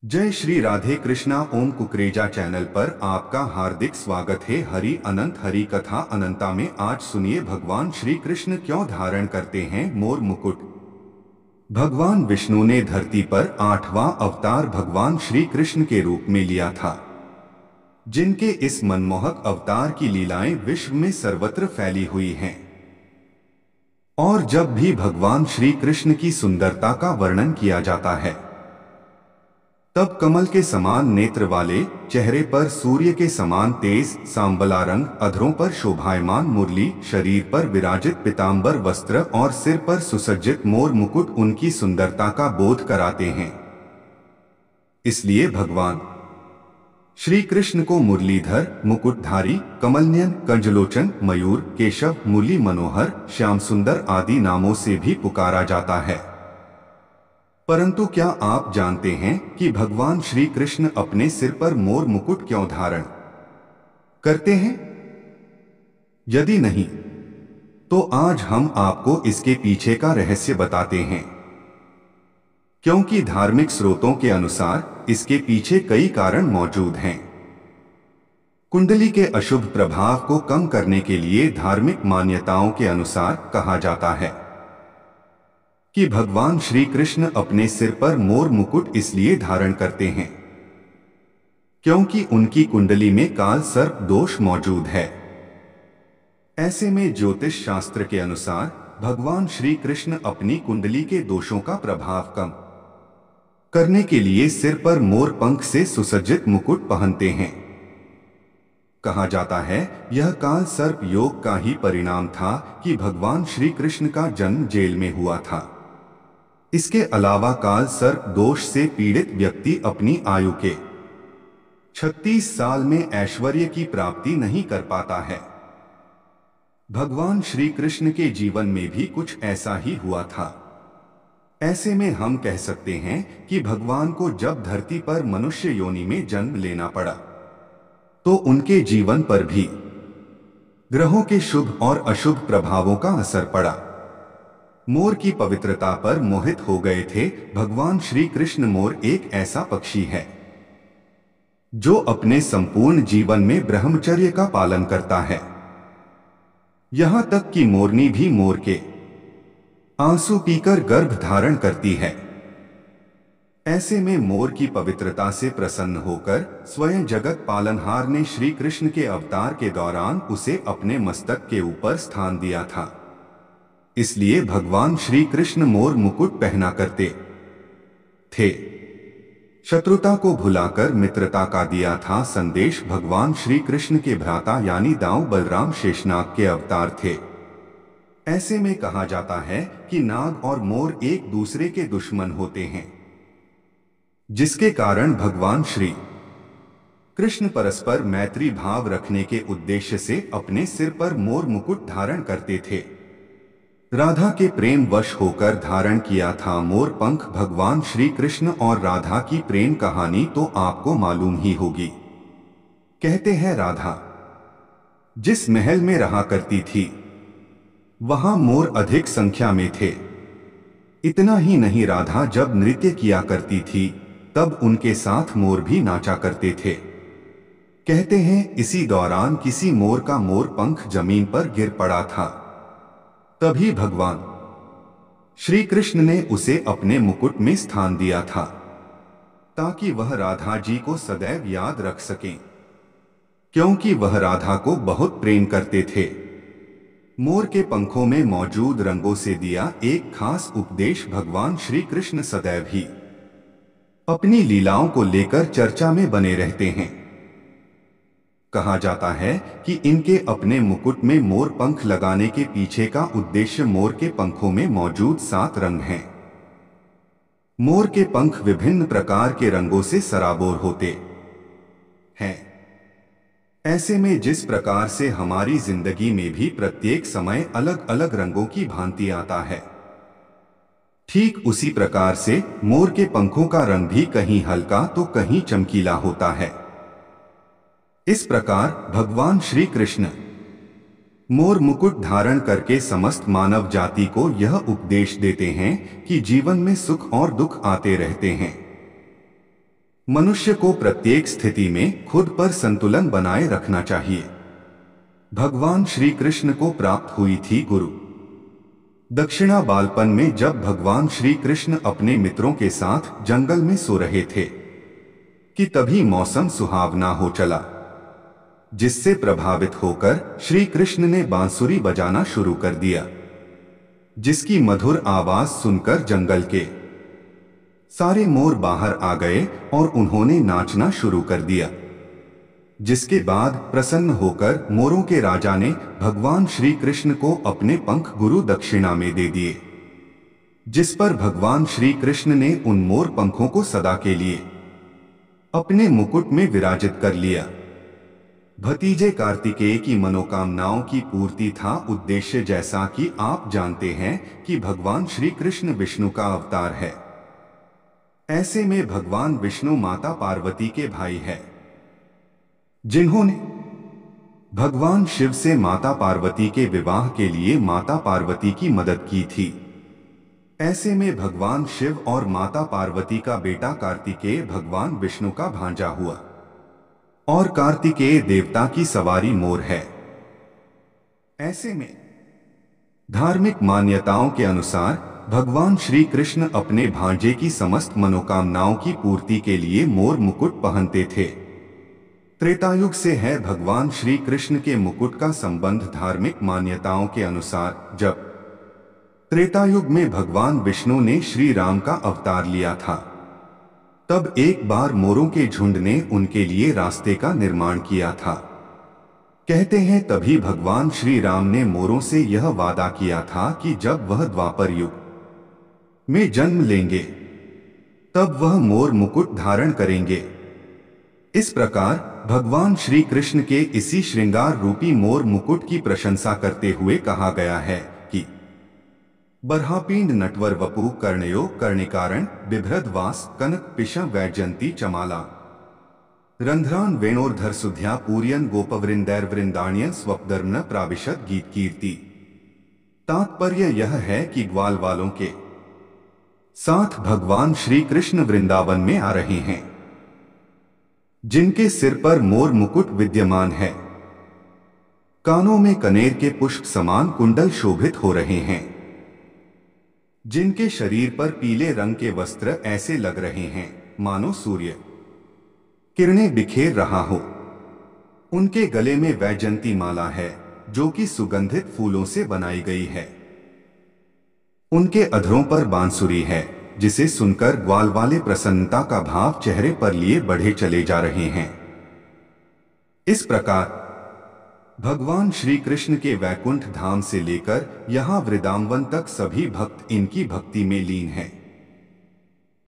जय श्री राधे कृष्णा। ओम कुकरेजा चैनल पर आपका हार्दिक स्वागत है। हरि अनंत हरि कथा अनंता में आज सुनिए भगवान श्री कृष्ण क्यों धारण करते हैं मोर मुकुट। भगवान विष्णु ने धरती पर 8वां अवतार भगवान श्री कृष्ण के रूप में लिया था, जिनके इस मनमोहक अवतार की लीलाएं विश्व में सर्वत्र फैली हुई हैं। और जब भी भगवान श्री कृष्ण की सुंदरता का वर्णन किया जाता है, तब कमल के समान नेत्र वाले, चेहरे पर सूर्य के समान तेज सांबला रंग, अधरों पर शोभायमान मुरली, शरीर पर विराजित पीतांबर वस्त्र और सिर पर सुसज्जित मोर मुकुट उनकी सुंदरता का बोध कराते हैं। इसलिए भगवान श्री कृष्ण को मुरलीधर, मुकुटधारी, कमलनयन, कंजलोचन, मयूर, केशव, मुरली मनोहर, श्याम सुंदर आदि नामों से भी पुकारा जाता है। परंतु क्या आप जानते हैं कि भगवान श्री कृष्ण अपने सिर पर मोर मुकुट क्यों धारण करते हैं? यदि नहीं, तो आज हम आपको इसके पीछे का रहस्य बताते हैं। क्योंकि धार्मिक स्रोतों के अनुसार इसके पीछे कई कारण मौजूद हैं। कुंडली के अशुभ प्रभाव को कम करने के लिए धार्मिक मान्यताओं के अनुसार कहा जाता है कि भगवान श्री कृष्ण अपने सिर पर मोर मुकुट इसलिए धारण करते हैं क्योंकि उनकी कुंडली में काल सर्प दोष मौजूद है। ऐसे में ज्योतिष शास्त्र के अनुसार भगवान श्री कृष्ण अपनी कुंडली के दोषों का प्रभाव कम करने के लिए सिर पर मोर पंख से सुसज्जित मुकुट पहनते हैं। कहा जाता है यह काल सर्प योग का ही परिणाम था कि भगवान श्री कृष्ण का जन्म जेल में हुआ था। इसके अलावा काल सर्प दोष से पीड़ित व्यक्ति अपनी आयु के 36 साल में ऐश्वर्य की प्राप्ति नहीं कर पाता है। भगवान श्री कृष्ण के जीवन में भी कुछ ऐसा ही हुआ था। ऐसे में हम कह सकते हैं कि भगवान को जब धरती पर मनुष्य योनि में जन्म लेना पड़ा, तो उनके जीवन पर भी ग्रहों के शुभ और अशुभ प्रभावों का असर पड़ा। मोर की पवित्रता पर मोहित हो गए थे। भगवान श्री कृष्ण मोर एक ऐसा पक्षी है जो अपने संपूर्ण जीवन में ब्रह्मचर्य का पालन करता है। यहां तक कि मोरनी भी मोर के आंसू पीकर गर्भ धारण करती है। ऐसे में मोर की पवित्रता से प्रसन्न होकर स्वयं जगत पालनहार ने श्री कृष्ण के अवतार के दौरान उसे अपने मस्तक के ऊपर स्थान दिया था। इसलिए भगवान श्री कृष्ण मोर मुकुट पहना करते थे। शत्रुता को भुलाकर मित्रता का दिया था संदेश। भगवान श्री कृष्ण के भ्राता यानी दाऊ बलराम शेषनाग के अवतार थे। ऐसे में कहा जाता है कि नाग और मोर एक दूसरे के दुश्मन होते हैं, जिसके कारण भगवान श्री कृष्ण परस्पर मैत्री भाव रखने के उद्देश्य से अपने सिर पर मोर मुकुट धारण करते थे। राधा के प्रेम वश होकर धारण किया था मोर पंख। भगवान श्री कृष्ण और राधा की प्रेम कहानी तो आपको मालूम ही होगी। कहते हैं राधा जिस महल में रहा करती थी, वहां मोर अधिक संख्या में थे। इतना ही नहीं, राधा जब नृत्य किया करती थी, तब उनके साथ मोर भी नाचा करते थे। कहते हैं इसी दौरान किसी मोर का मोर पंख जमीन पर गिर पड़ा था। तभी भगवान श्री कृष्ण ने उसे अपने मुकुट में स्थान दिया था, ताकि वह राधा जी को सदैव याद रख सकें, क्योंकि वह राधा को बहुत प्रेम करते थे। मोर के पंखों में मौजूद रंगों से दिया एक खास उपदेश भगवान श्री कृष्ण सदैव ही अपनी लीलाओं को लेकर चर्चा में बने रहते हैं। कहा जाता है कि इनके अपने मुकुट में मोर पंख लगाने के पीछे का उद्देश्य मोर के पंखों में मौजूद 7 रंग हैं। मोर के पंख विभिन्न प्रकार के रंगों से सराबोर होते हैं। ऐसे में जिस प्रकार से हमारी जिंदगी में भी प्रत्येक समय अलग अलग रंगों की भांति आता है, ठीक उसी प्रकार से मोर के पंखों का रंग भी कहीं हल्का तो कहीं चमकीला होता है। इस प्रकार भगवान श्री कृष्ण मोर मुकुट धारण करके समस्त मानव जाति को यह उपदेश देते हैं कि जीवन में सुख और दुख आते रहते हैं। मनुष्य को प्रत्येक स्थिति में खुद पर संतुलन बनाए रखना चाहिए। भगवान श्री कृष्ण को प्राप्त हुई थी गुरु दक्षिणा बालपन में, जब भगवान श्री कृष्ण अपने मित्रों के साथ जंगल में सो रहे थे कि तभी मौसम सुहावना हो चला, जिससे प्रभावित होकर श्री कृष्ण ने बांसुरी बजाना शुरू कर दिया, जिसकी मधुर आवाज सुनकर जंगल के सारे मोर बाहर आ गए और उन्होंने नाचना शुरू कर दिया। जिसके बाद प्रसन्न होकर मोरों के राजा ने भगवान श्री कृष्ण को अपने पंख गुरु दक्षिणा में दे दिए, जिस पर भगवान श्री कृष्ण ने उन मोर पंखों को सदा के लिए अपने मुकुट में विराजित कर लिया। भतीजे कार्तिकेय की मनोकामनाओं की पूर्ति था उद्देश्य, जैसा कि आप जानते हैं कि भगवान श्री कृष्ण विष्णु का अवतार है। ऐसे में भगवान विष्णु माता पार्वती के भाई है, जिन्होंने भगवान शिव से माता पार्वती के विवाह के लिए माता पार्वती की मदद की थी। ऐसे में भगवान शिव और माता पार्वती का बेटा कार्तिकेय भगवान विष्णु का भांजा हुआ और कार्तिकेय देवता की सवारी मोर है। ऐसे में धार्मिक मान्यताओं के अनुसार भगवान श्री कृष्ण अपने भांजे की समस्त मनोकामनाओं की पूर्ति के लिए मोर मुकुट पहनते थे। त्रेतायुग से है भगवान श्री कृष्ण के मुकुट का संबंध। धार्मिक मान्यताओं के अनुसार जब त्रेतायुग में भगवान विष्णु ने श्री राम का अवतार लिया था, तब एक बार मोरों के झुंड ने उनके लिए रास्ते का निर्माण किया था। कहते हैं तभी भगवान श्री राम ने मोरों से यह वादा किया था कि जब वह द्वापर युग में जन्म लेंगे तब वह मोर मुकुट धारण करेंगे। इस प्रकार भगवान श्री कृष्ण के इसी श्रृंगार रूपी मोर मुकुट की प्रशंसा करते हुए कहा गया है कि बर्हापींड नटवर वपु कर्णयो कर्णिकारण बिभ्रद वास कनक पिशं वैजयंती चमाला रंध्रान वेणोर्धर सुध्या पूर्यन गोपवृंदैर वृंदाण्यन स्वपदर्मन प्राविशद गीत कीर्ति। तात्पर्य यह है कि ग्वाल वालों के साथ भगवान श्री कृष्ण वृंदावन में आ रहे हैं, जिनके सिर पर मोर मुकुट विद्यमान है। कानों में कनेर के पुष्प समान कुंडल शोभित हो रहे हैं, जिनके शरीर पर पीले रंग के वस्त्र ऐसे लग रहे हैं मानो सूर्य किरणें बिखेर रहा हो। उनके गले में वैजयंती माला है, जो कि सुगंधित फूलों से बनाई गई है। उनके अधरों पर बांसुरी है, जिसे सुनकर ग्वाल वाले प्रसन्नता का भाव चेहरे पर लिए बढ़े चले जा रहे हैं। इस प्रकार भगवान श्री कृष्ण के वैकुंठ धाम से लेकर यहाँ वृंदावन तक सभी भक्त इनकी भक्ति में लीन हैं।